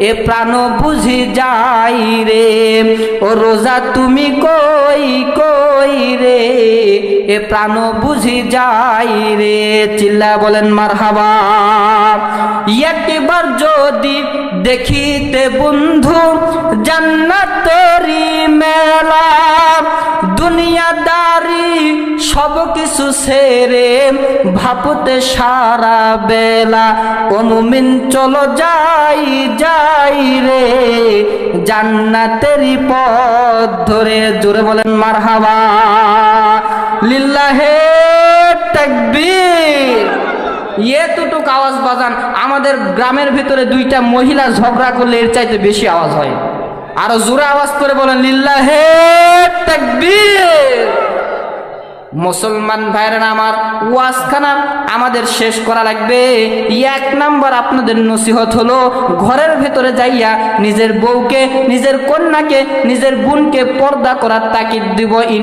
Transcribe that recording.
এ প্রাণ বুঝি যাই রে, ও রোজা তুমি কই কই রে, এ প্রাণ বুঝি যাই রে। চিল্লা বলেন মারহাবা। একবার যদি দেখিতে বন্ধু জান্নাতেরি মেলা, দুনিয়াদারি সব কিছু ছেড়ে ভাবতে সারা বেলা, ও মুমিন চলো যাই যাই রে, জান্নাতেরি পথ ধরে। জোরে বলেন মারহাবা। লিল্লাহে তাকবীর। এতটুক আওয়াজ বাজান, আমাদের গ্রামের ভিতরে দুইটা মহিলা ঝগড়া করলে এর চাইতে বেশি আওয়াজ হয়। আরো জোরে আওয়াজ করে বলেন লিল্লাহে তাকবীর। মুসলমান ভাইরা আমার, ওয়াজখানা আমাদের শেষ করা লাগবে। এক নাম্বার আপনাদের নসিহত হলো, ঘরের ভেতরে যাইয়া নিজের বউকে, নিজের কন্যাকে, নিজের বোনকে পর্দা করার তাকিদ দিব।